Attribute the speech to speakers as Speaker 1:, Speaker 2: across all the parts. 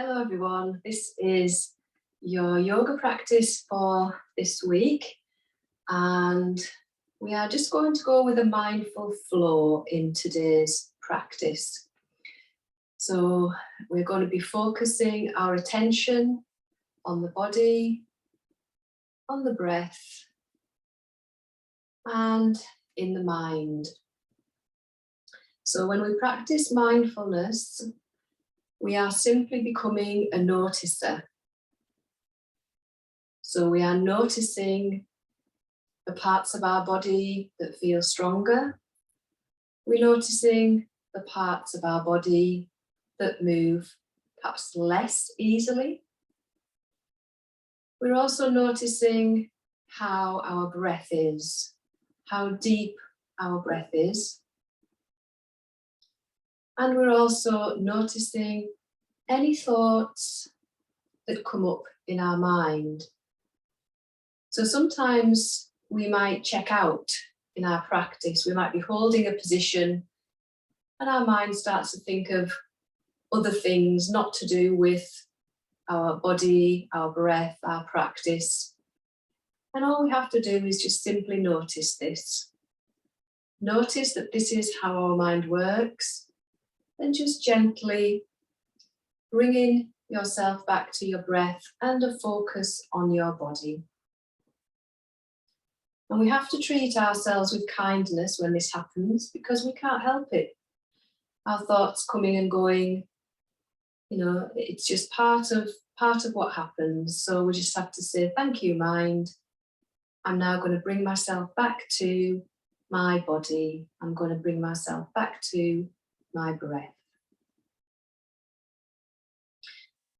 Speaker 1: Hello everyone, this is your yoga practice for this week, and we are just going to go with a mindful flow in today's practice. So we're going to be focusing our attention on the body, on the breath, and in the mind. So when we practice mindfulness, we are simply becoming a noticer. So we are noticing the parts of our body that feel stronger. We're noticing the parts of our body that move perhaps less easily. We're also noticing how our breath is, how deep our breath is. And we're also noticing any thoughts that come up in our mind. So sometimes we might check out in our practice. We might be holding a position and our mind starts to think of other things not to do with our body, our breath, our practice. And all we have to do is just simply notice this. Notice that this is how our mind works. And just gently bringing yourself back to your breath and a focus on your body. And we have to treat ourselves with kindness when this happens, because we can't help it. Our thoughts coming and going, it's just part of what happens. So we just have to say, thank you, mind. I'm now going to bring myself back to my body. I'm going to bring myself back to my breath.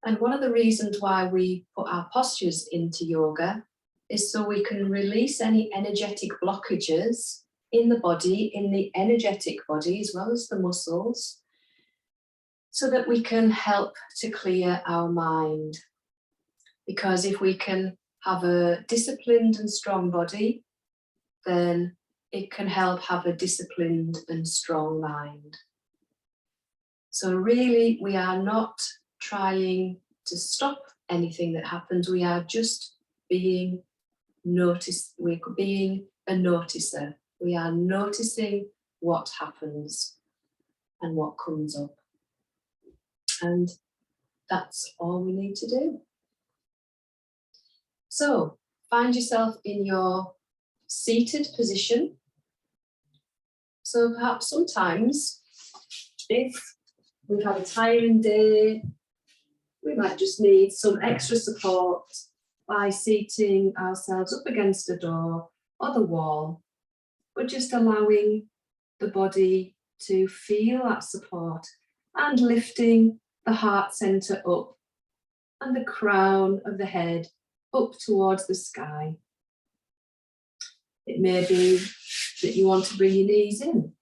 Speaker 1: And one of the reasons why we put our postures into yoga is so we can release any energetic blockages in the body, in the energetic body, as well as the muscles, so that we can help to clear our mind. Because if we can have a disciplined and strong body, then it can help have a disciplined and strong mind. So really, we are not trying to stop anything that happens. We are just being we're being a noticer. We are noticing what happens and what comes up. And that's all we need to do. So find yourself in your seated position. So perhaps sometimes, if we've had a tiring day, we might just need some extra support by seating ourselves up against a door or the wall, but just allowing the body to feel that support and lifting the heart center up and the crown of the head up towards the sky. It may be that you want to bring your knees in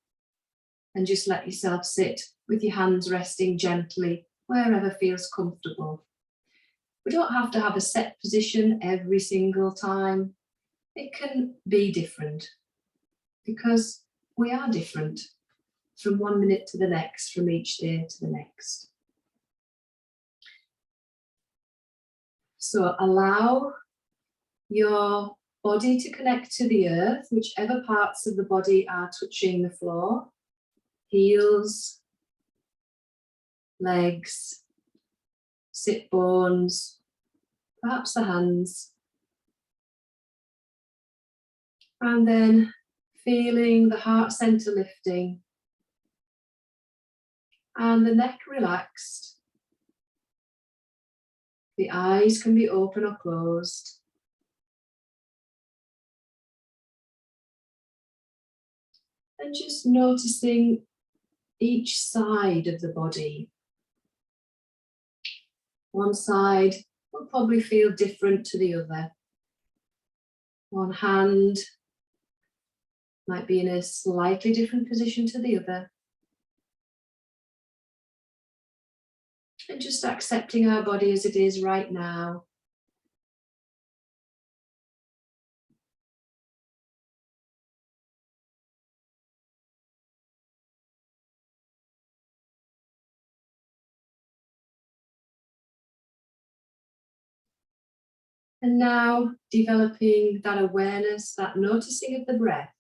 Speaker 1: and just let yourself sit with your hands resting gently wherever feels comfortable. We don't have to have a set position every single time. It can be different because we are different from one minute to the next, from each day to the next. So allow your body to connect to the earth, whichever parts of the body are touching the floor. Heels, legs, sit bones, perhaps the hands. And then feeling the heart center lifting and the neck relaxed. The eyes can be open or closed. And just noticing each side of the body. One side will probably feel different to the other. One hand might be in a slightly different position to the other. And just accepting our body as it is right now. And now developing that awareness, that noticing of the breath.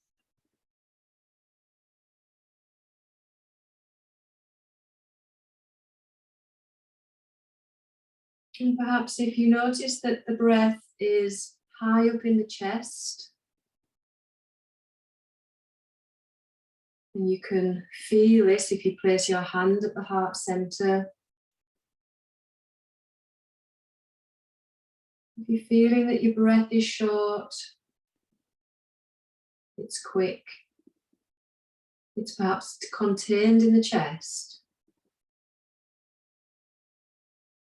Speaker 1: And perhaps if you notice that the breath is high up in the chest, and you can feel this if you place your hand at the heart center. If you're feeling that your breath is short, it's quick, it's perhaps contained in the chest,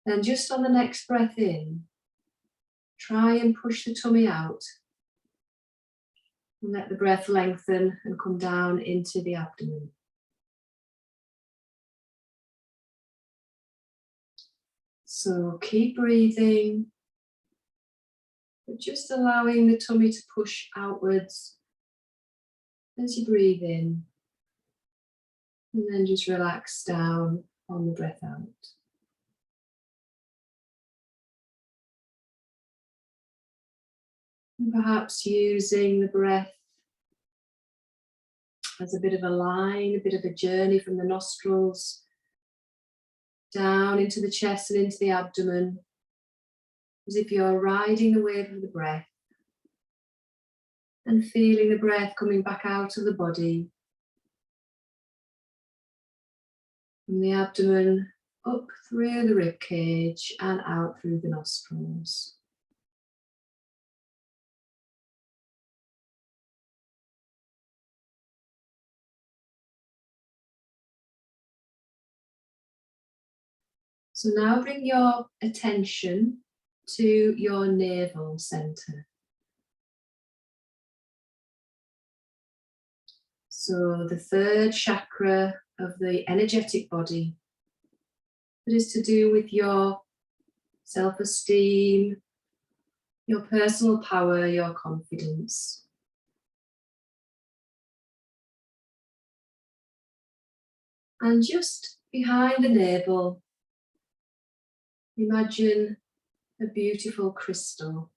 Speaker 1: then just on the next breath in, try and push the tummy out and let the breath lengthen and come down into the abdomen. So keep breathing, but just allowing the tummy to push outwards as you breathe in, and then just relax down on the breath out. And perhaps using the breath as a bit of a line, a bit of a journey from the nostrils down into the chest and into the abdomen, as if you're riding the wave of the breath and feeling the breath coming back out of the body, from the abdomen up through the rib cage and out through the nostrils. So now bring your attention to your navel center. So the third chakra of the energetic body, that is to do with your self-esteem, your personal power, your confidence. And just behind the navel, imagine a beautiful crystal.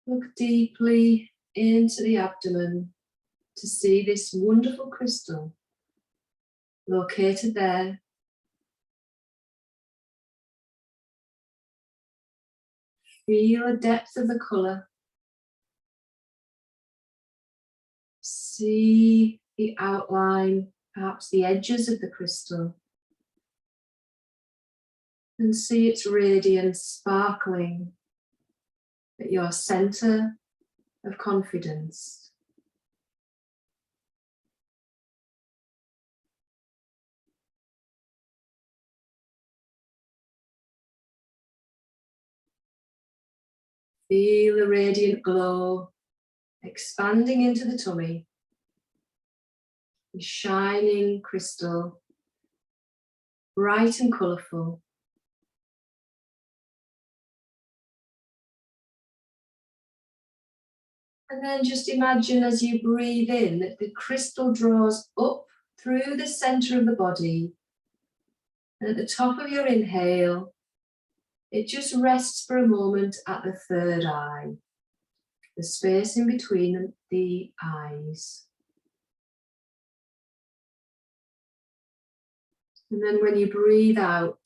Speaker 1: Look deeply into the abdomen to see this wonderful crystal located there. Feel the depth of the colour. See the outline, perhaps the edges of the crystal. And see its radiance sparkling at your centre of confidence. Feel the radiant glow expanding into the tummy. The shining crystal, bright and colourful. And then just imagine as you breathe in that the crystal draws up through the centre of the body. And at the top of your inhale, it just rests for a moment at the third eye, the space in between the eyes. And then when you breathe out,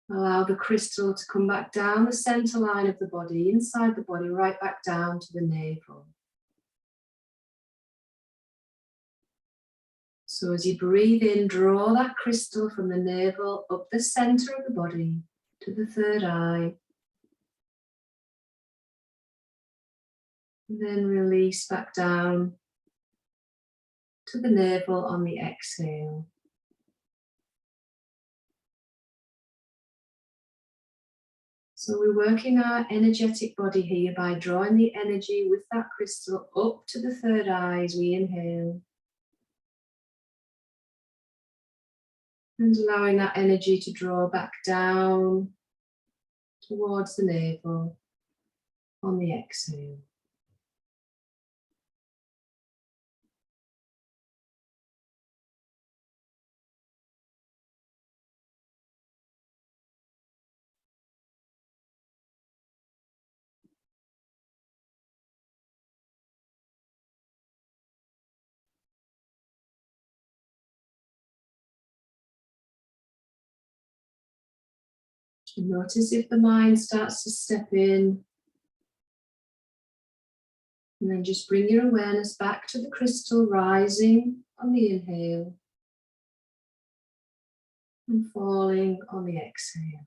Speaker 1: allow the crystal to come back down the centre line of the body, inside the body, right back down to the navel. So as you breathe in, draw that crystal from the navel up the centre of the body to the third eye. And then release back down to the navel on the exhale. So we're working our energetic body here by drawing the energy with that crystal up to the third eye as we inhale. And allowing that energy to draw back down towards the navel on the exhale. And notice if the mind starts to step in. And then just bring your awareness back to the crystal, rising on the inhale and falling on the exhale.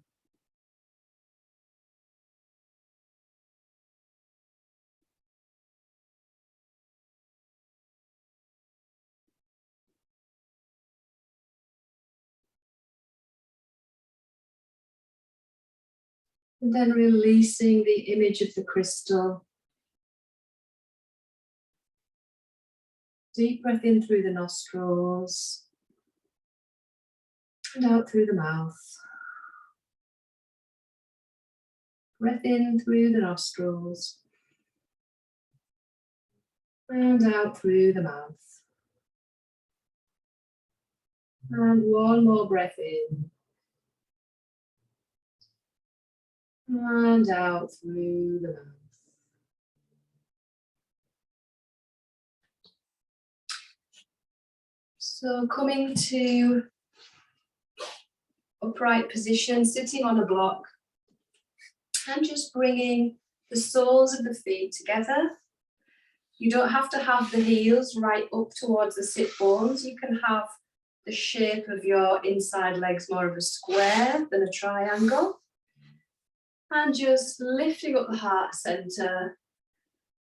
Speaker 1: And then releasing the image of the crystal. Deep breath in through the nostrils and out through the mouth. Breath in through the nostrils and out through the mouth. And one more breath in and out through the mouth. So coming to upright position, sitting on a block, and just bringing the soles of the feet together. You don't have to have the heels right up towards the sit bones. You can have the shape of your inside legs more of a square than a triangle. And just lifting up the heart center.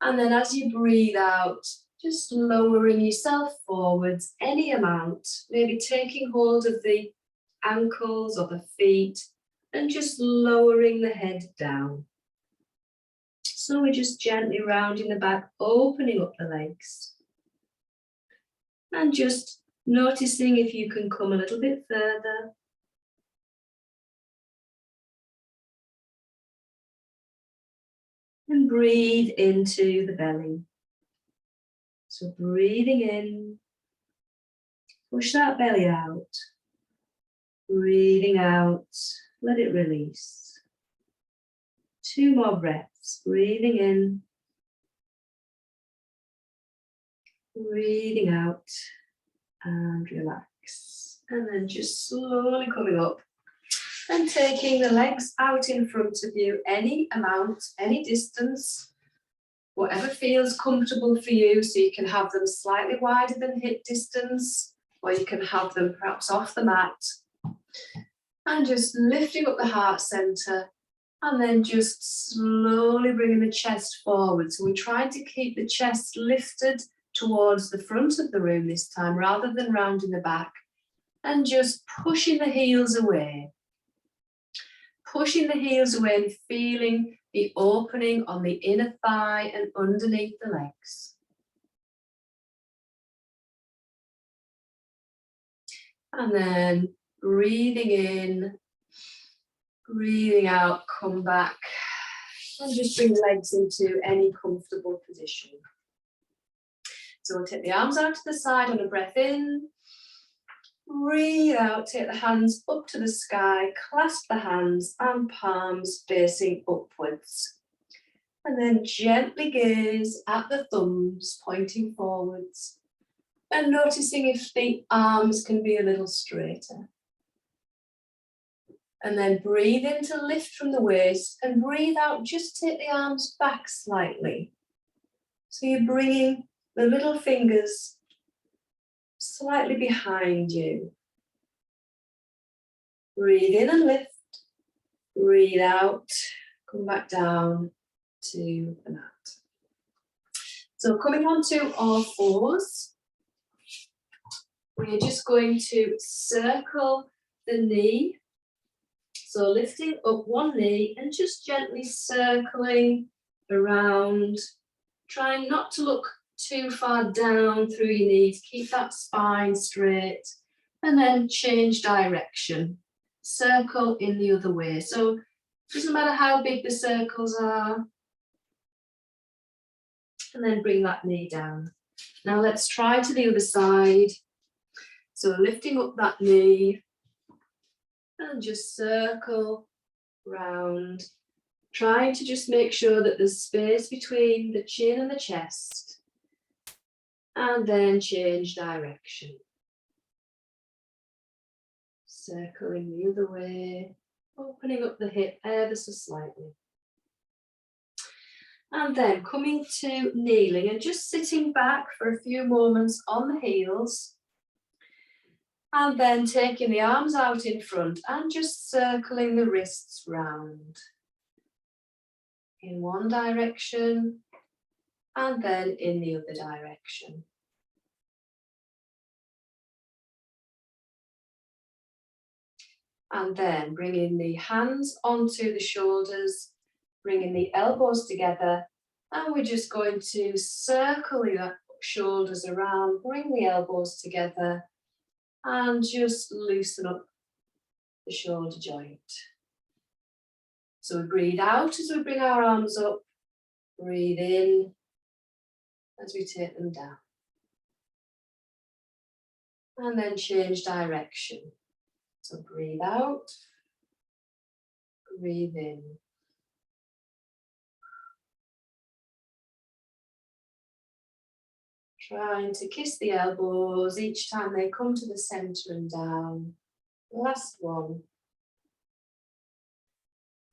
Speaker 1: And then as you breathe out, just lowering yourself forwards any amount, maybe taking hold of the ankles or the feet and just lowering the head down. So we're just gently rounding the back, opening up the legs. And just noticing if you can come a little bit further. And breathe into the belly. So breathing in, push that belly out. Breathing out, let it release. 2 more breaths, breathing in, breathing out, and relax. And then just slowly coming up and taking the legs out in front of you, any amount, any distance, whatever feels comfortable for you. So you can have them slightly wider than hip distance, or you can have them perhaps off the mat. And just lifting up the heart center, and then just slowly bringing the chest forward. So we're trying to keep the chest lifted towards the front of the room this time, rather than rounding the back, and just pushing the heels away. Pushing the heels away and feeling the opening on the inner thigh and underneath the legs. And then breathing in, breathing out, come back, and just bring the legs into any comfortable position. So we'll take the arms out to the side on a breath in. Breathe out, take the hands up to the sky, clasp the hands and palms facing upwards. And then gently gaze at the thumbs pointing forwards and noticing if the arms can be a little straighter. And then breathe in to lift from the waist, and breathe out, just take the arms back slightly. So you're bringing the little fingers slightly behind you. Breathe in and lift. Breathe out, come back down to the mat. So coming onto all fours, we're just going to circle the knee. So lifting up one knee and just gently circling around, trying not to look too far down through your knees, keep that spine straight, and then change direction. Circle in the other way. So it doesn't matter how big the circles are. And then bring that knee down. Now let's try to the other side. So lifting up that knee and just circle round, trying to just make sure that there's space between the chin and the chest, and then change direction. Circling the other way, Opening up the hip ever so slightly. And then coming to kneeling and just sitting back for a few moments on the heels. And then taking the arms out in front and just circling the wrists round. In one direction and then in the other direction. And then bringing the hands onto the shoulders, bringing the elbows together, and we're just going to circle the shoulders around, bring the elbows together, and just loosen up the shoulder joint. So we breathe out as we bring our arms up, breathe in as we take them down. And then change direction. So breathe out, breathe in. Trying to kiss the elbows each time they come to the center and down. Last one.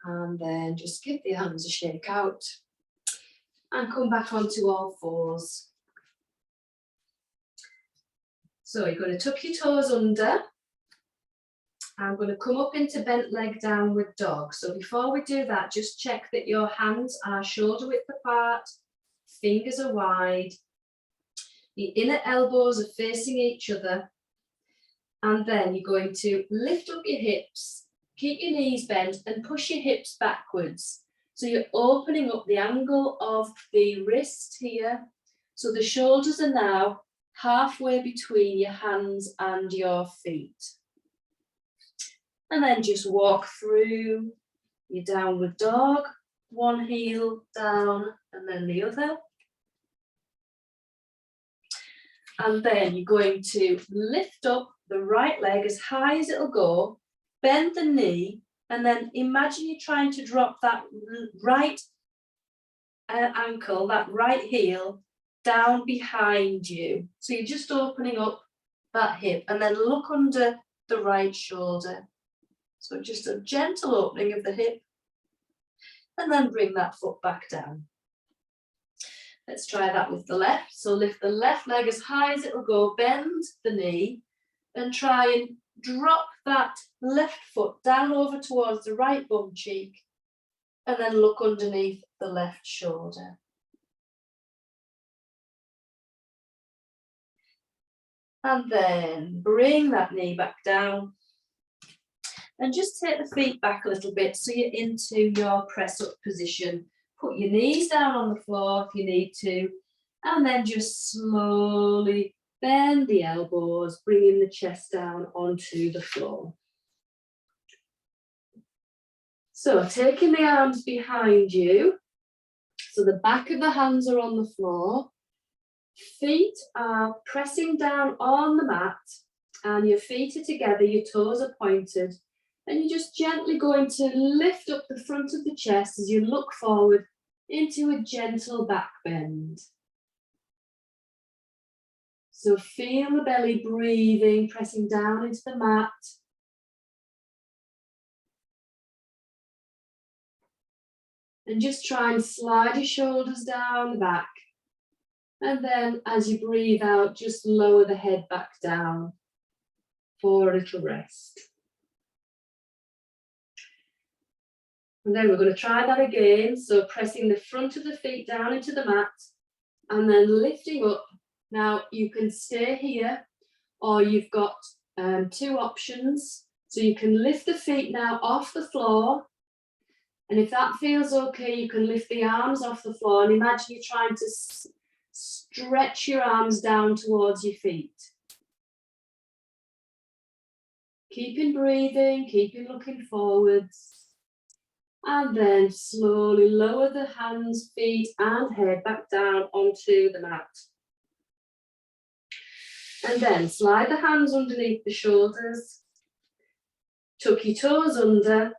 Speaker 1: And then just give the arms a shake out and come back onto all fours. So you're going to tuck your toes under. I'm going to come up into bent leg downward dog. So before we do that, just check that your hands are shoulder width apart, fingers are wide, the inner elbows are facing each other, and then you're going to lift up your hips, keep your knees bent and push your hips backwards. So you're opening up the angle of the wrist here. So the shoulders are now halfway between your hands and your feet. And then just walk through your downward dog, one heel down and then the other. And then you're going to lift up the right leg as high as it'll go, bend the knee, and then imagine you're trying to drop that right ankle, that right heel, down behind you. So you're just opening up that hip and then look under the right shoulder. So just a gentle opening of the hip and then bring that foot back down. Let's try that with the left. So lift the left leg as high as it'll go, bend the knee and try and drop that left foot down over towards the right bum cheek and then look underneath the left shoulder. And then bring that knee back down and just take the feet back a little bit so you're into your press up position. Put your knees down on the floor if you need to, and then just slowly bend the elbows, bringing the chest down onto the floor. So taking the arms behind you, so the back of the hands are on the floor, feet are pressing down on the mat, and your feet are together, your toes are pointed, and you're just gently going to lift up the front of the chest as you look forward into a gentle back bend. So feel the belly breathing, pressing down into the mat. And just try and slide your shoulders down the back. And then as you breathe out, just lower the head back down for a little rest. And then we're going to try that again. So pressing the front of the feet down into the mat and then lifting up. Now you can stay here or you've got two options. So you can lift the feet now off the floor. And if that feels okay, you can lift the arms off the floor and imagine you're trying to stretch your arms down towards your feet. Keeping breathing, keeping looking forwards. And then slowly lower the hands, feet and head back down onto the mat. And then slide the hands underneath the shoulders. Tuck your toes under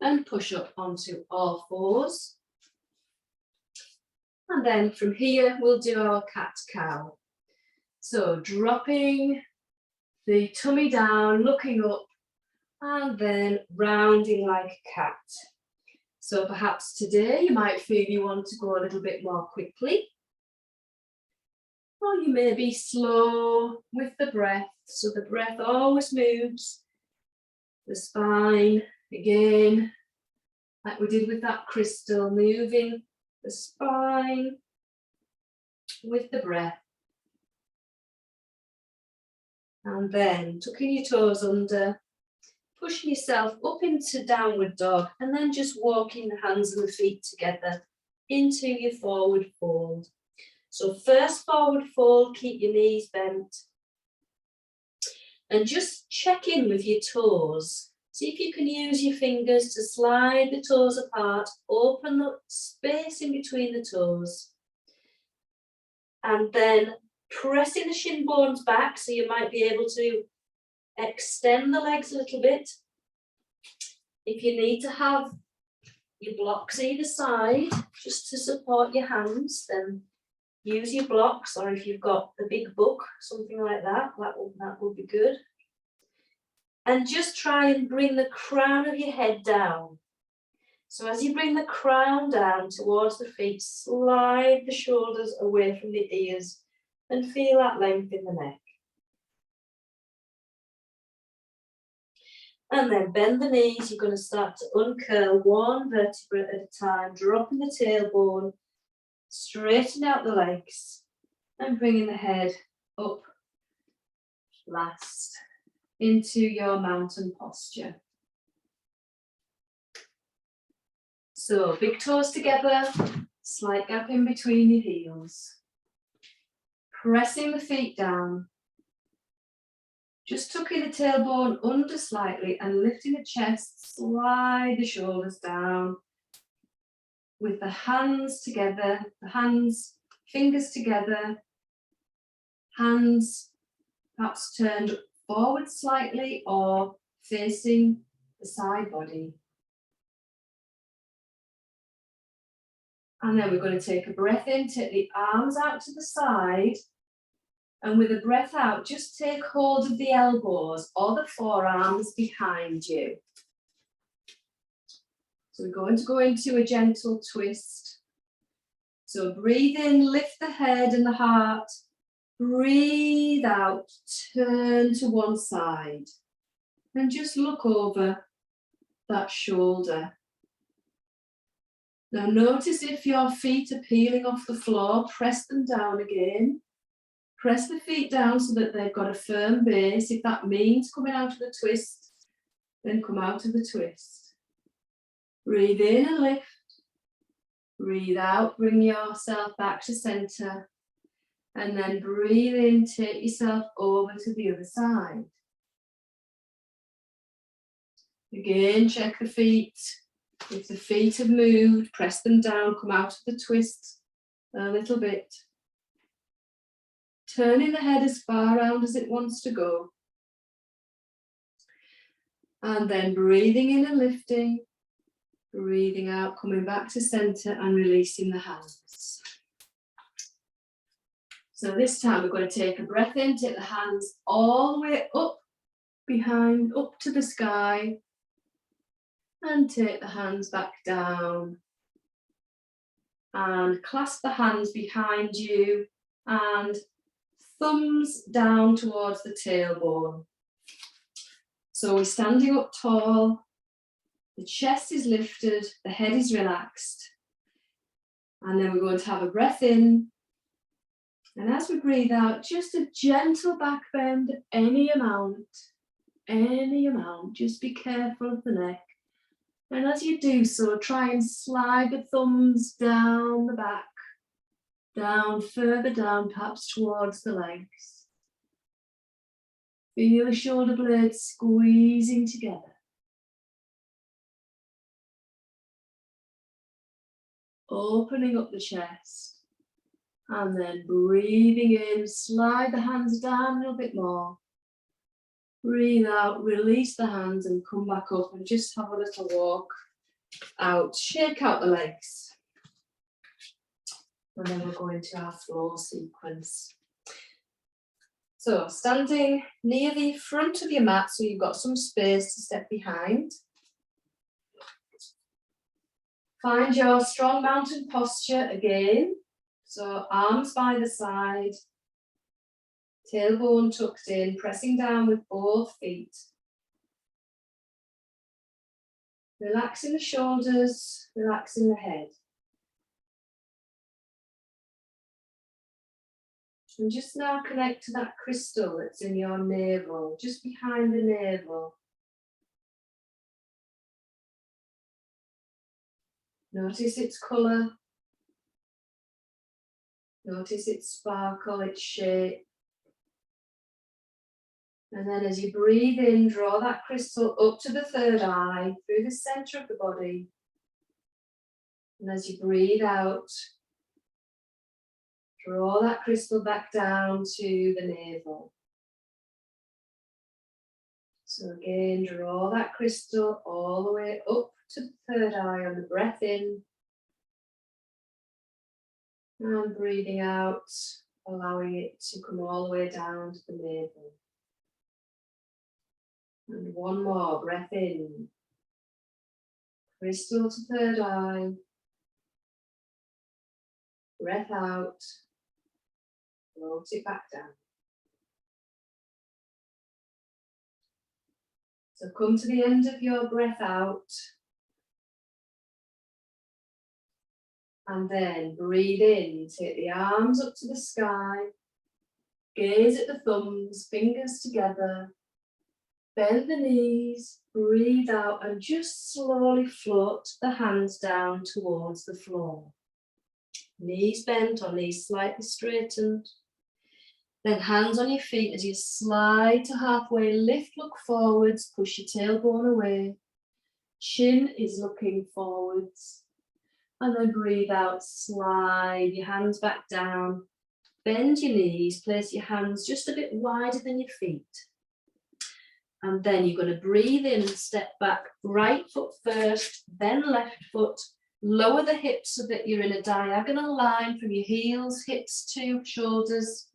Speaker 1: and push up onto all fours. And then from here, we'll do our cat-cow. So dropping the tummy down, looking up, And then rounding like a cat. So perhaps today you might feel you want to go a little bit more quickly. Or you may be slow with the breath. So the breath always moves the spine again, like we did with that crystal, moving the spine with the breath. And then tucking your toes under, pushing yourself up into downward dog, and then just walking the hands and the feet together into your forward fold. So first forward fold, keep your knees bent. And just check in with your toes. See if you can use your fingers to slide the toes apart, open the space in between the toes. And then pressing the shin bones back, so you might be able to extend the legs a little bit. If you need to have your blocks either side, just to support your hands, then use your blocks, or if you've got the big book, something like that, that would be good. And just try and bring the crown of your head down. So as you bring the crown down towards the feet, slide the shoulders away from the ears and feel that length in the neck. And then bend the knees. You're going to start to uncurl one vertebra at a time, dropping the tailbone, straighten out the legs, and bringing the head up last into your mountain posture. So big toes together, slight gap in between your heels. Pressing the feet down. Just tucking the tailbone under slightly and lifting the chest, slide the shoulders down. With the hands together, fingers together, hands perhaps turned forward slightly or facing the side body. And then we're going to take a breath in, take the arms out to the side. And with a breath out, just take hold of the elbows or the forearms behind you. So we're going to go into a gentle twist. So breathe in, lift the head and the heart. Breathe out, turn to one side. And just look over that shoulder. Now notice if your feet are peeling off the floor, press them down again. Press the feet down so that they've got a firm base. If that means coming out of the twist, then come out of the twist. Breathe in and lift. Breathe out, bring yourself back to center. And then breathe in, take yourself over to the other side. Again, check the feet. If the feet have moved, press them down, come out of the twist a little bit. Turning the head as far around as it wants to go. And then breathing in and lifting. Breathing out, coming back to center and releasing the hands. So this time we're going to take a breath in, take the hands all the way up, behind, up to the sky. And take the hands back down. And clasp the hands behind you and thumbs down towards the tailbone. So we're standing up tall, the chest is lifted, the head is relaxed. And then we're going to have a breath in. And as we breathe out, just a gentle back bend, any amount, just be careful of the neck. And as you do so, try and slide the thumbs down the back, down, further down, perhaps towards the legs. Feel the shoulder blades squeezing together. Opening up the chest. And then breathing in, slide the hands down a little bit more. Breathe out, release the hands and come back up and just have a little walk out. Shake out the legs. And then we're going to our floor sequence. So standing near the front of your mat, so you've got some space to step behind. Find your strong mountain posture again. So arms by the side, tailbone tucked in, pressing down with both feet. Relaxing the shoulders, relaxing the head. And just now connect to that crystal that's in your navel, just behind the navel. Notice its colour. Notice its sparkle, its shape. And then as you breathe in, draw that crystal up to the third eye, through the centre of the body. And as you breathe out, draw that crystal back down to the navel. So again, draw that crystal all the way up to the third eye on the breath in. And breathing out, allowing it to come all the way down to the navel. And one more, breath in. Crystal to third eye. Breath out. Float it back down. So come to the end of your breath out. And then breathe in, take the arms up to the sky. Gaze at the thumbs, fingers together. Bend the knees, breathe out and just slowly float the hands down towards the floor. Knees bent or knees slightly straightened. Then hands on your feet as you slide to halfway, lift, look forwards, push your tailbone away. Chin is looking forwards. And then breathe out, slide your hands back down. Bend your knees, place your hands just a bit wider than your feet. And then you're going to breathe in and step back, right foot first, then left foot. Lower the hips so that you're in a diagonal line from your heels, hips to shoulders.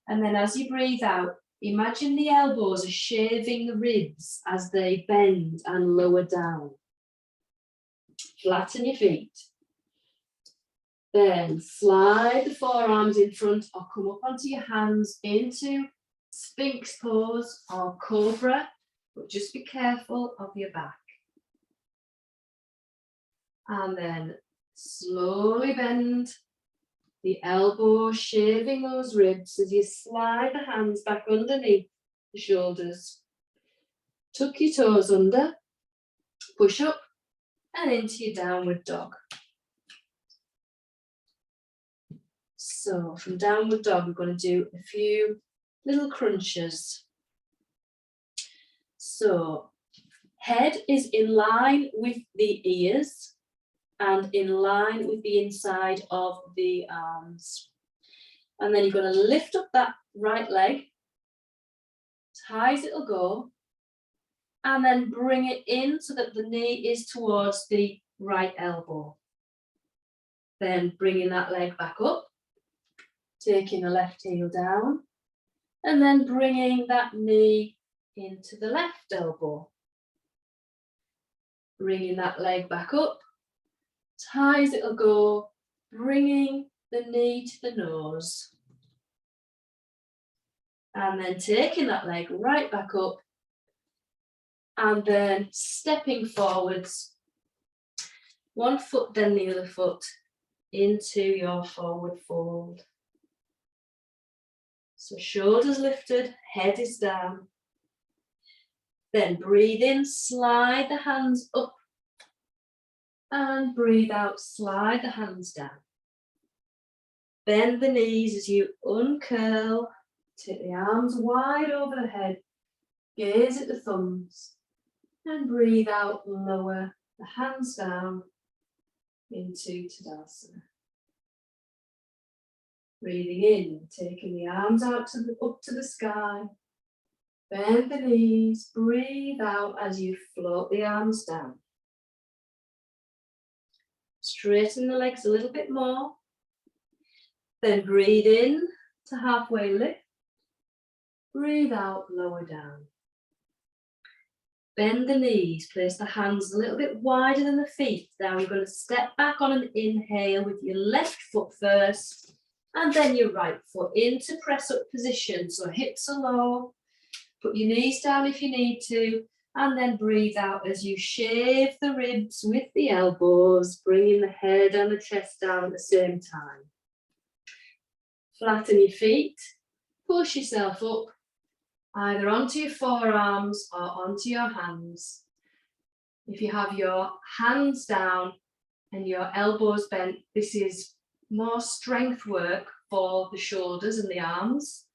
Speaker 1: And then as you breathe out, imagine the elbows are shaving the ribs as they bend and lower down. Flatten your feet. Then slide the forearms in front or come up onto your hands into Sphinx pose or Cobra, but just be careful of your back. And then slowly bend the elbow, shaving those ribs as you slide the hands back underneath the shoulders. Tuck your toes under, push up and into your downward dog. So from downward dog, we're going to do a few little crunches. So head is in line with the ears and in line with the inside of the arms. And then you're going to lift up that right leg as high as it'll go. And then bring it in so that the knee is towards the right elbow. Then bringing that leg back up, taking the left heel down, and then bringing that knee into the left elbow. Bringing that leg back up, as high as it'll go, bringing the knee to the nose. And then taking that leg right back up, and then stepping forwards, one foot then the other foot, into your forward fold. So shoulders lifted, head is down. Then breathe in, slide the hands up. And breathe out, slide the hands down. Bend the knees as you uncurl. Take the arms wide over the head. Gaze at the thumbs. And breathe out, lower the hands down into Tadasana. Breathing in, taking the arms out up to the sky. Bend the knees, breathe out as you float the arms down. Straighten the legs a little bit more. Then breathe in to halfway lift. Breathe out, lower down. Bend the knees, place the hands a little bit wider than the feet. Now you're going to step back on an inhale with your left foot first, and then your right foot into press up position. So hips are low, put your knees down if you need to, and then breathe out as you shave the ribs with the elbows, bringing the head and the chest down at the same time. Flatten your feet, push yourself up, either onto your forearms or onto your hands. If you have your hands down and your elbows bent, this is more strength work for the shoulders and the arms.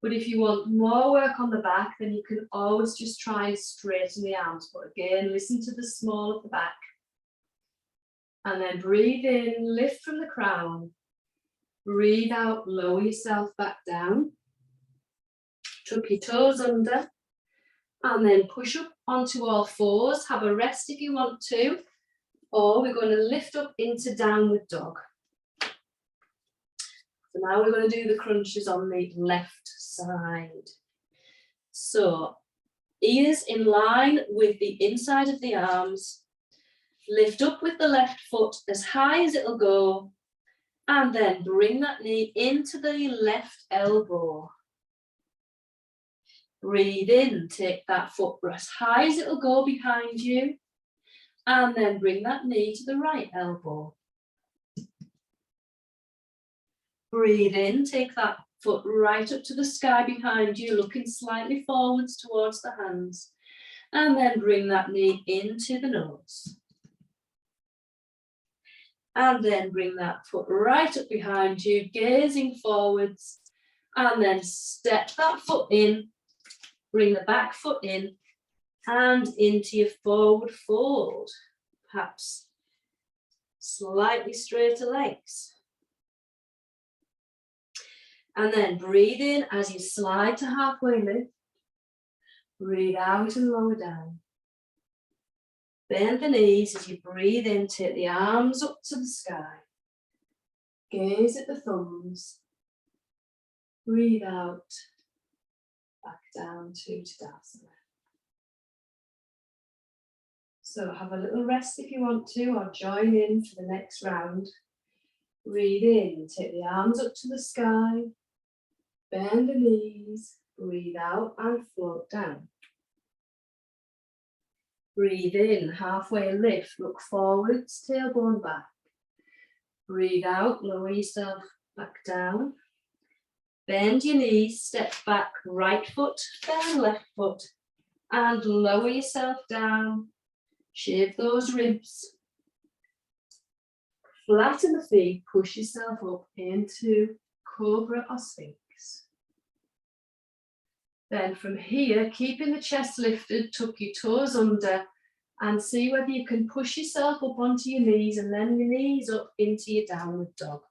Speaker 1: But if you want more work on the back, then you can always just try and straighten the arms. But again, listen to the small of the back. And then breathe in, lift from the crown. Breathe out, lower yourself back down. Tuck your toes under. And then push up onto all fours. Have a rest if you want to. Or we're going to lift up into downward dog. So now we're going to do the crunches on the left side. So ears in line with the inside of the arms. Lift up with the left foot as high as it'll go. And then bring that knee into the left elbow. Breathe in, take that foot as high as it'll go behind you. And then bring that knee to the right elbow. Breathe in, take that foot right up to the sky behind you, looking slightly forwards towards the hands. And then bring that knee into the nose. And then bring that foot right up behind you, gazing forwards. And then step that foot in, bring the back foot in and into your forward fold. Perhaps slightly straighter legs. And then breathe in as you slide to halfway lift. Breathe out and lower down. Bend the knees as you breathe in, take the arms up to the sky. Gaze at the thumbs. Breathe out, back down to Tadasana. So have a little rest if you want to, or join in for the next round. Breathe in, take the arms up to the sky. Bend the knees, breathe out and float down. Breathe in, halfway lift, look forwards, tailbone back. Breathe out, lower yourself back down. Bend your knees, step back, right foot, then left foot, and lower yourself down. Shave those ribs. Flatten the feet, push yourself up into Cobra or Sphinx. Then from here, keeping the chest lifted, tuck your toes under and see whether you can push yourself up onto your knees and then your knees up into your downward dog.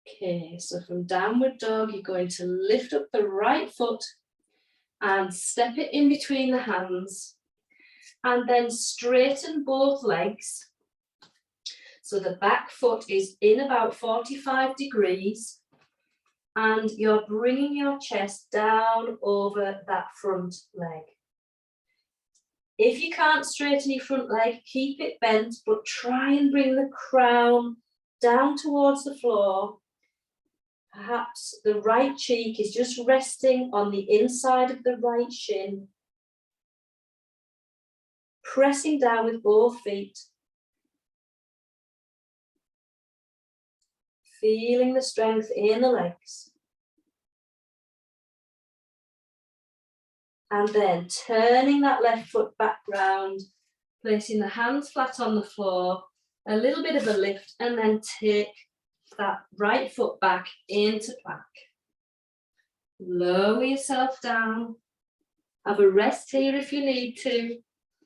Speaker 1: Okay, so from downward dog, you're going to lift up the right foot and step it in between the hands and then straighten both legs. So the back foot is in about 45 degrees. And you're bringing your chest down over that front leg. If you can't straighten your front leg, keep it bent, but try and bring the crown down towards the floor. Perhaps the right cheek is just resting on the inside of the right shin. Pressing down with both feet. Feeling the strength in the legs. And then turning that left foot back round, placing the hands flat on the floor, a little bit of a lift, and then take that right foot back into plank. Lower yourself down. Have a rest here if you need to,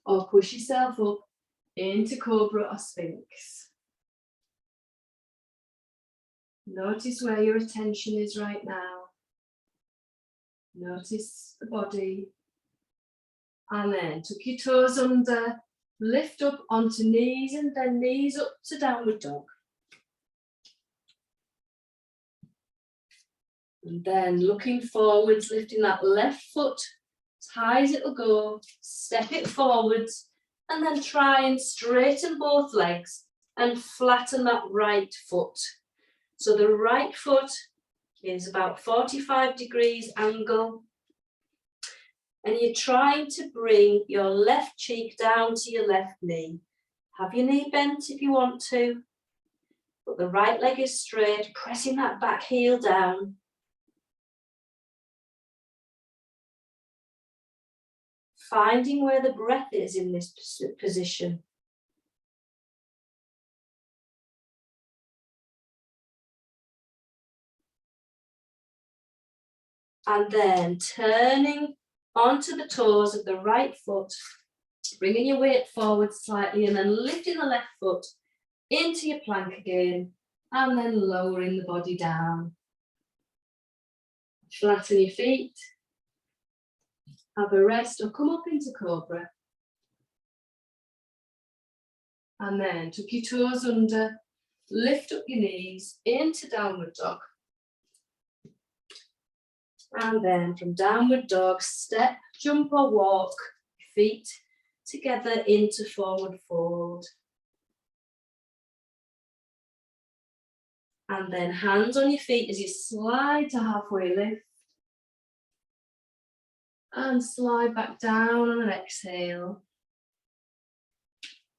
Speaker 1: or push yourself up into Cobra or Sphinx. Notice where your attention is right now. Notice the body. And then tuck your toes under, lift up onto knees and then knees up to downward dog. And then looking forwards, lifting that left foot as high as it'll go, step it forwards, and then try and straighten both legs and flatten that right foot. So the right foot is about 45 degrees angle, and you're trying to bring your left cheek down to your left knee. Have your knee bent if you want to, but the right leg is straight, pressing that back heel down. Finding where the breath is in this position. And then turning onto the toes of the right foot, bringing your weight forward slightly, and then lifting the left foot into your plank again, and then lowering the body down. Flatten your feet, have a rest, or come up into cobra. And then tuck your toes under, lift up your knees into downward dog. And then from downward dog, step, jump or walk feet together into forward fold. And then hands on your feet as you slide to halfway lift. And slide back down on an exhale.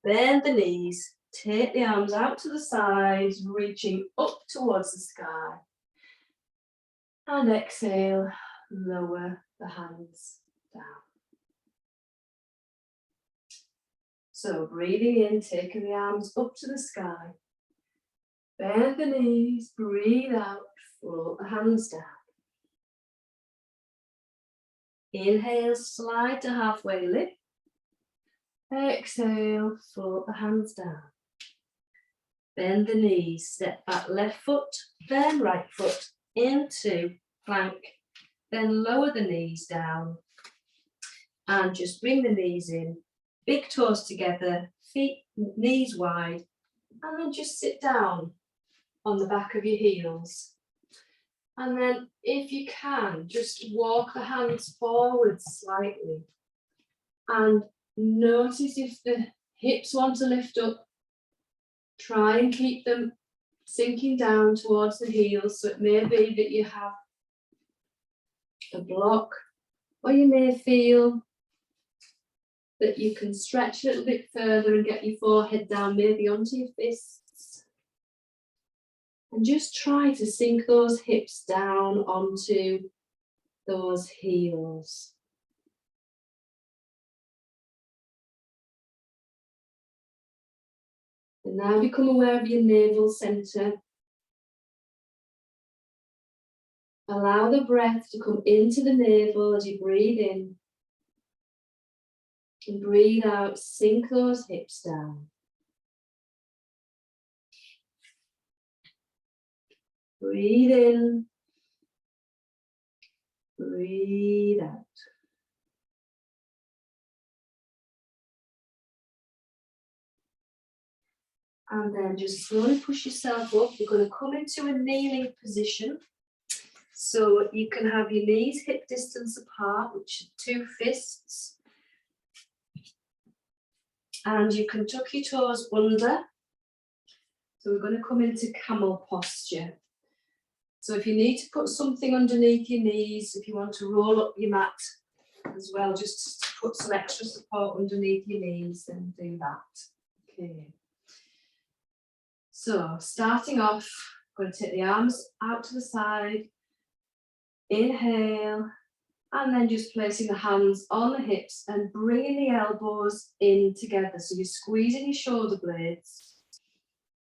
Speaker 1: Bend the knees, take the arms out to the sides, reaching up towards the sky. And exhale, lower the hands down. So breathing in, taking the arms up to the sky. Bend the knees, breathe out, float the hands down. Inhale, slide to halfway lift. Exhale, float the hands down. Bend the knees, step back left foot, then right foot into plank, then lower the knees down. And just bring the knees in, big toes together, feet, knees wide, and then just sit down on the back of your heels. And then if you can, just walk the hands forward slightly. And notice if the hips want to lift up, try and keep them sinking down towards the heels. So it may be that you have a block, or you may feel that you can stretch a little bit further and get your forehead down, maybe onto your fists. And just try to sink those hips down onto those heels. And now become aware of your navel center. Allow the breath to come into the navel as you breathe in. And breathe out, sink those hips down. Breathe in. Breathe out. And then just slowly push yourself up. You're going to come into a kneeling position. So you can have your knees hip distance apart, which are 2 fists. And you can tuck your toes under. So we're going to come into camel posture. So if you need to put something underneath your knees, if you want to roll up your mat as well, just to put some extra support underneath your knees, then do that. Okay. So starting off, I'm going to take the arms out to the side. Inhale, and then just placing the hands on the hips and bringing the elbows in together. So you're squeezing your shoulder blades.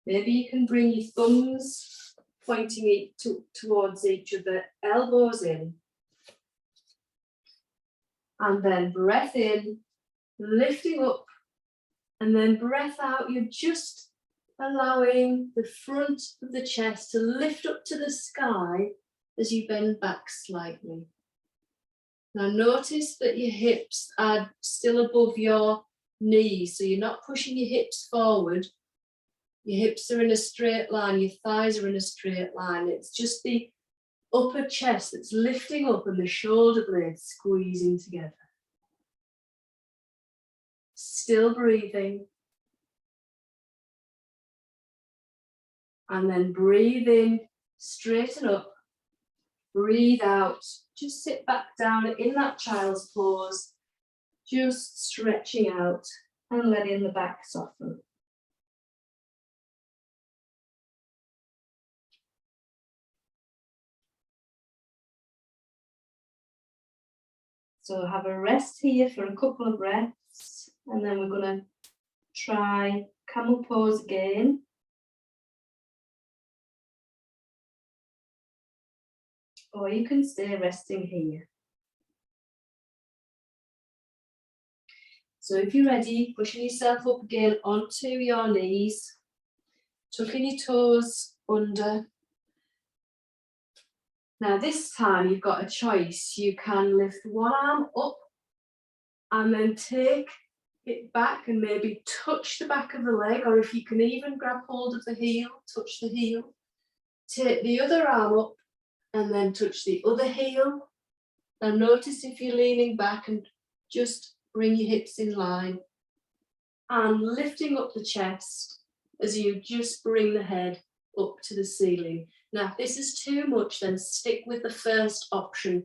Speaker 1: Maybe you can bring your thumbs pointing towards each other, elbows in. And then breath in, lifting up, and then breath out. You're just allowing the front of the chest to lift up to the sky as you bend back slightly. Now notice that your hips are still above your knees, so you're not pushing your hips forward. Your hips are in a straight line, your thighs are in a straight line. It's just the upper chest that's lifting up and the shoulder blades squeezing together. Still breathing. And then breathe in, straighten up. Breathe out. Just sit back down in that child's pose. Just stretching out and letting the back soften. So have a rest here for a couple of breaths, and then we're going to try camel pose again. Or you can stay resting here. So if you're ready, pushing yourself up again onto your knees, tucking your toes under. Now this time you've got a choice. You can lift one arm up and then take it back and maybe touch the back of the leg, or if you can even grab hold of the heel, touch the heel. Take the other arm up and then touch the other heel. Now notice if you're leaning back and just bring your hips in line and lifting up the chest as you just bring the head up to the ceiling. Now, if this is too much, then stick with the first option,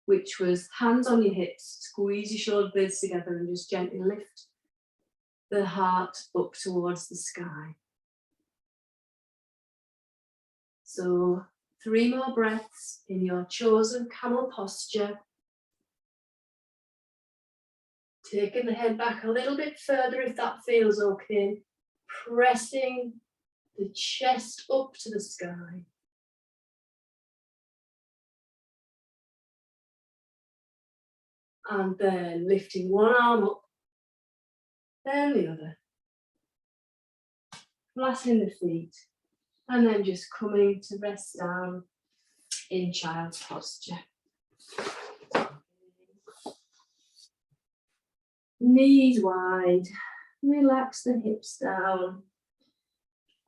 Speaker 1: which was hands on your hips, squeeze your shoulder blades together and just gently lift the heart up towards the sky. So 3 more breaths in your chosen camel posture. Taking the head back a little bit further if that feels okay. Pressing the chest up to the sky. And then lifting one arm up, then the other. Flattening the feet. And then just coming to rest down in child's posture. Knees wide, relax the hips down.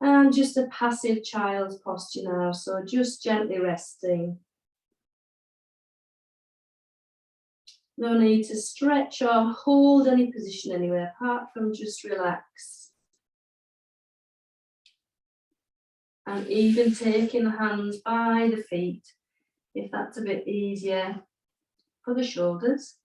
Speaker 1: And just a passive child's posture now, so just gently resting. No need to stretch or hold any position anywhere apart from just relax. And even taking the hands by the feet, if that's a bit easier for the shoulders.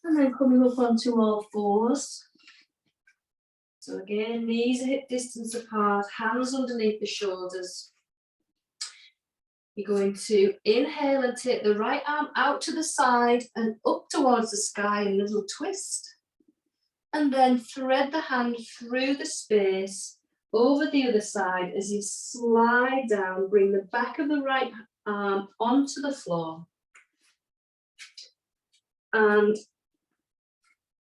Speaker 1: And then coming up onto all fours. So again, knees are hip distance apart, hands underneath the shoulders. You're going to inhale and take the right arm out to the side and up towards the sky in a little twist. And then thread the hand through the space over the other side as you slide down, bring the back of the right arm onto the floor. And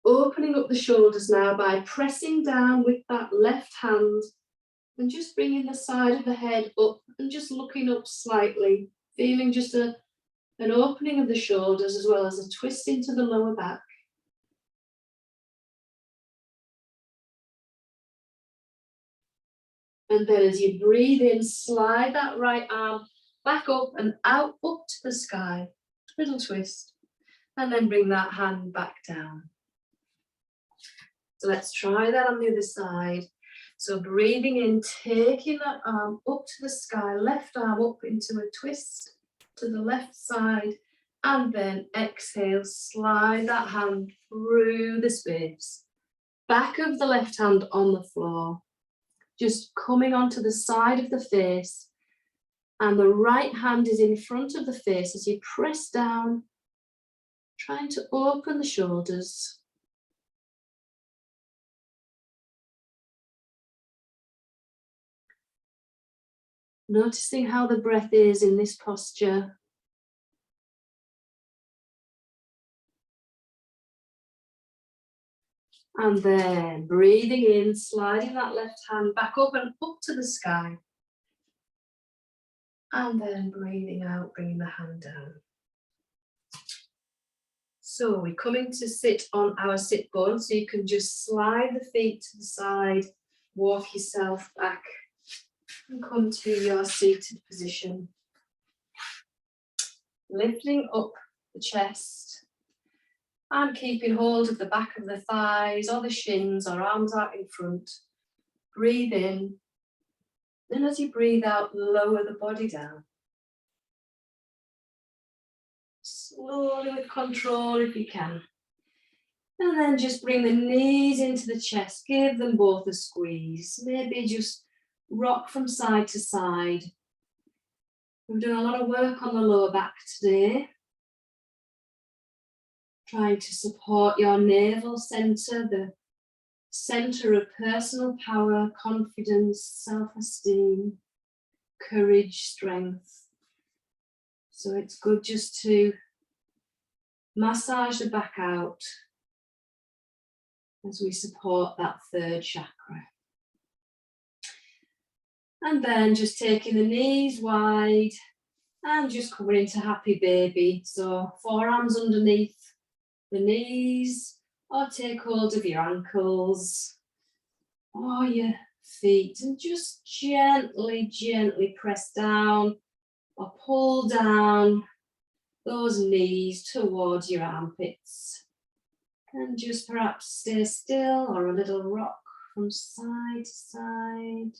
Speaker 1: opening up the shoulders now by pressing down with that left hand and just bringing the side of the head up and just looking up slightly, feeling just an opening of the shoulders as well as a twist into the lower back. And then as you breathe in, slide that right arm back up and out up to the sky, little twist, and then bring that hand back down. So let's try that on the other side. So breathing in, taking that arm up to the sky, left arm up into a twist to the left side, and then exhale, slide that hand through the space. Back of the left hand on the floor, just coming onto the side of the face, and the right hand is in front of the face as you press down, trying to open the shoulders. Noticing how the breath is in this posture. And then breathing in, sliding that left hand back up and up to the sky. And then breathing out, bringing the hand down. So we're coming to sit on our sit bone, so you can just slide the feet to the side, walk yourself back and come to your seated position. Lifting up the chest and keeping hold of the back of the thighs or the shins or arms out in front. Breathe in, and as you breathe out, lower the body down. Slowly with control if you can. And then just bring the knees into the chest, give them both a squeeze. Maybe just rock from side to side. We've done a lot of work on the lower back today. Trying to support your navel center, the center of personal power, confidence, self-esteem, courage, strength. So it's good just to massage the back out as we support that third chakra. And then just taking the knees wide and just coming into happy baby. So forearms underneath the knees, or take hold of your ankles or your feet and just gently, gently press down or pull down those knees towards your armpits. And just perhaps stay still or a little rock from side to side.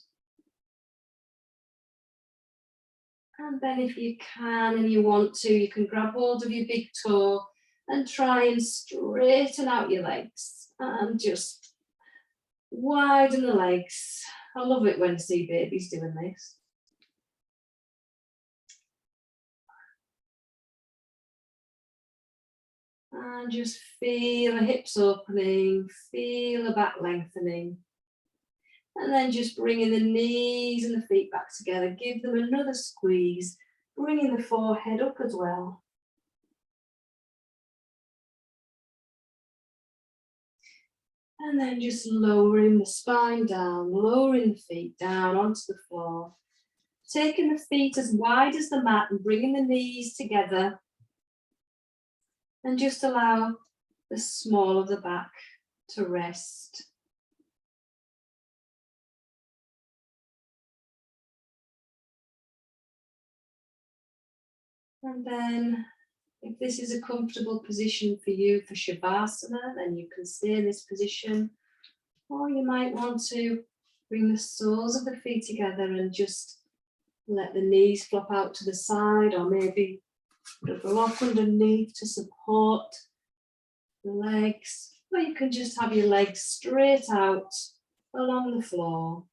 Speaker 1: And then if you can and you want to, you can grab hold of your big toe and try and straighten out your legs and just widen the legs. I love it when I see babies doing this. And just feel the hips opening, feel the back lengthening. And then just bringing the knees and the feet back together. Give them another squeeze, bringing the forehead up as well. And then just lowering the spine down, lowering the feet down onto the floor. Taking the feet as wide as the mat and bringing the knees together. And just allow the small of the back to rest. And then, if this is a comfortable position for you for Shavasana, then you can stay in this position. Or you might want to bring the soles of the feet together and just let the knees flop out to the side, or maybe put a block underneath to support the legs. Or you can just have your legs straight out along the floor.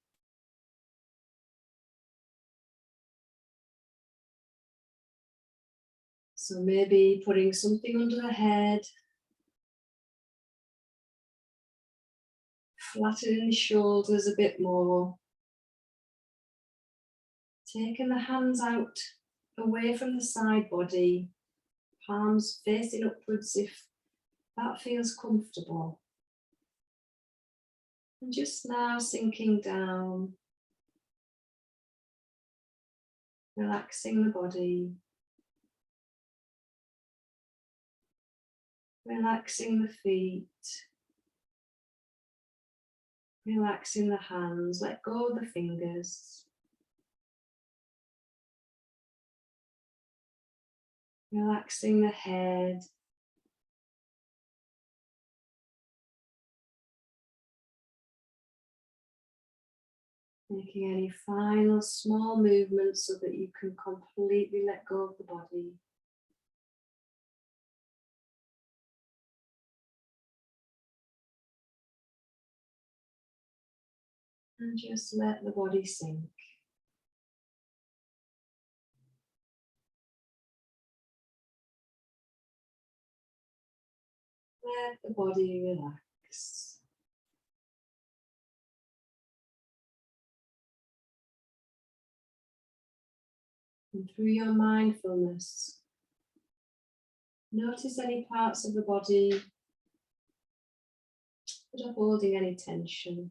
Speaker 1: So maybe putting something under the head, flattening the shoulders a bit more, taking the hands out away from the side body, palms facing upwards if that feels comfortable. And just now sinking down, relaxing the body, relaxing the feet, relaxing the hands, let go of the fingers. Relaxing the head. Making any final small movements so that you can completely let go of the body. And just let the body sink. Let the body relax. And through your mindfulness, notice any parts of the body that are holding any tension.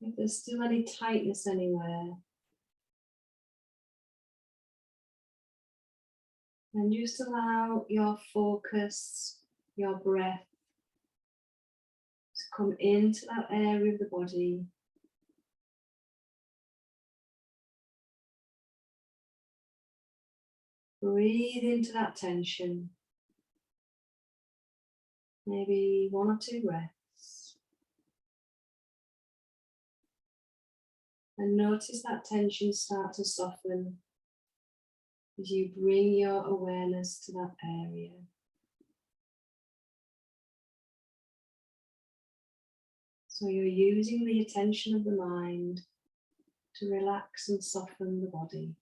Speaker 1: If there's still any tightness anywhere, And just allow your focus, your breath, to come into that area of the body. Breathe into that tension. Maybe 1 or 2 breaths. And notice that tension start to soften as you bring your awareness to that area. So you're using the attention of the mind to relax and soften the body.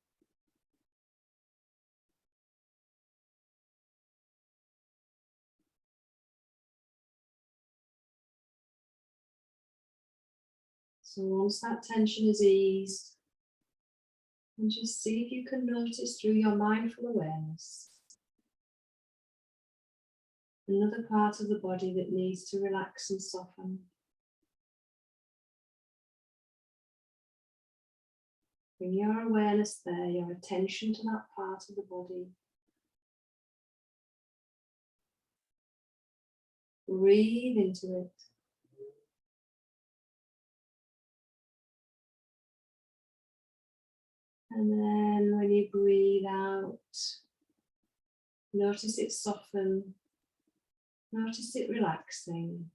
Speaker 1: So once that tension is eased, and just see if you can notice through your mindful awareness another part of the body that needs to relax and soften. Bring your awareness there, your attention to that part of the body. Breathe into it. And then when you breathe out, notice it soften, notice it relaxing.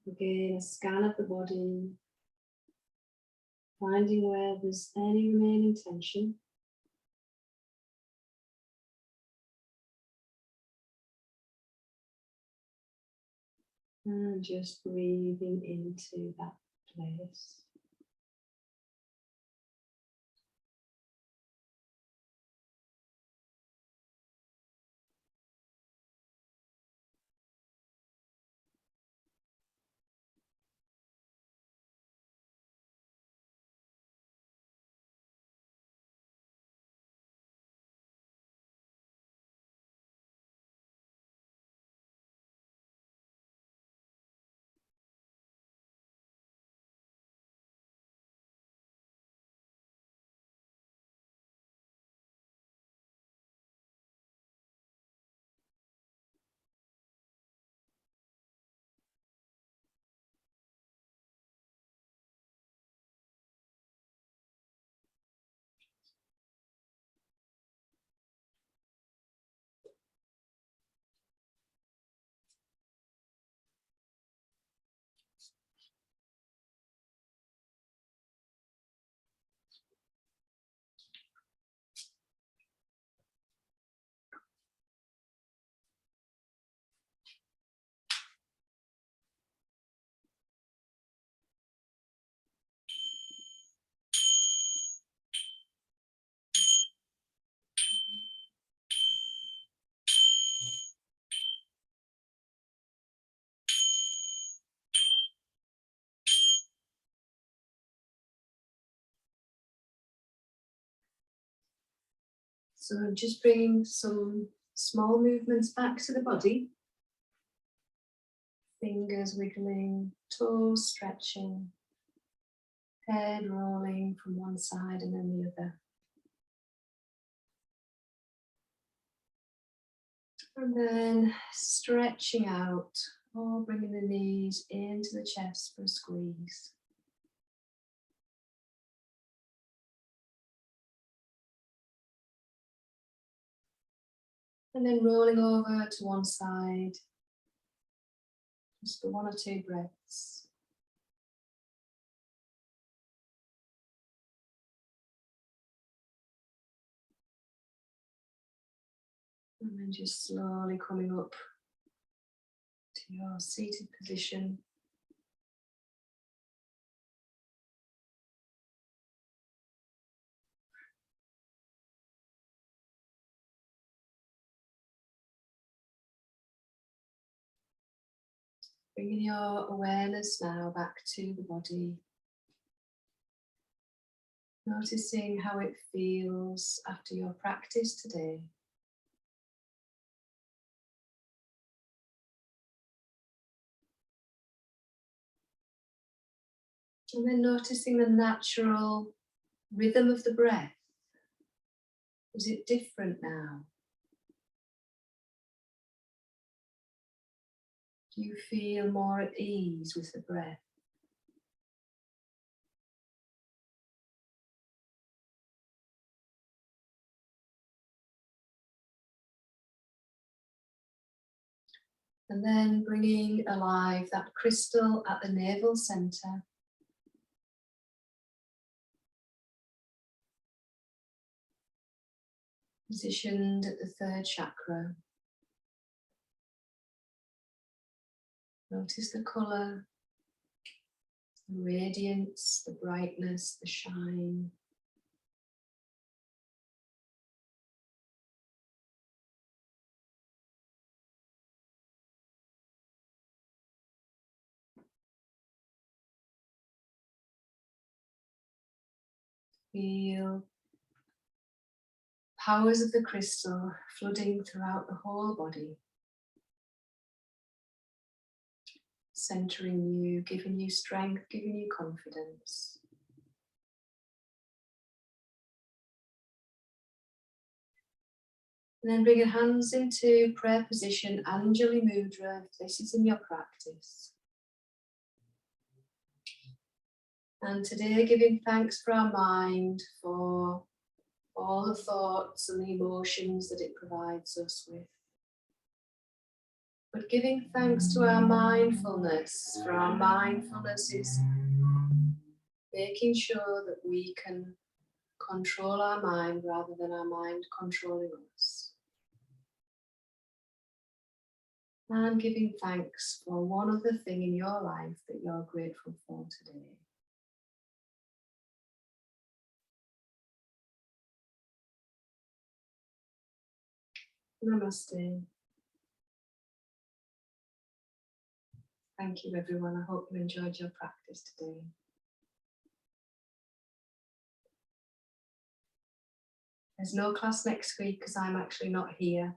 Speaker 1: Again, a scan of the body, finding where there's any remaining tension. And just breathing into that place. So I'm just bringing some small movements back to the body. Fingers wiggling, toes stretching, head rolling from one side and then the other. And then stretching out, or bringing the knees into the chest for a squeeze. And then rolling over to one side, just for 1 or 2 breaths. And then just slowly coming up to your seated position. Bringing your awareness now back to the body. Noticing how it feels after your practice today. And then noticing the natural rhythm of the breath. Is it different now? Do you feel more at ease with the breath? And then bringing alive that crystal at the navel center. Positioned at the third chakra. Notice the colour, the radiance, the brightness, the shine. Feel powers of the crystal flooding throughout the whole body. Centering you, giving you strength, giving you confidence. And then bring your hands into prayer position, Anjali Mudra, if this is in your practice. And today giving thanks for our mind, for all the thoughts and the emotions that it provides us with. But giving thanks to our mindfulness, for our mindfulness is making sure that we can control our mind rather than our mind controlling us. And giving thanks for one other thing in your life that you're grateful for today. Namaste. Thank you everyone. I hope you enjoyed your practice today. There's no class next week because I'm actually not here.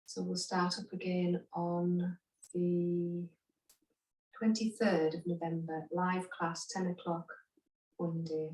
Speaker 1: So we'll start up again on the 23rd of November, live class, 10 o'clock, one day.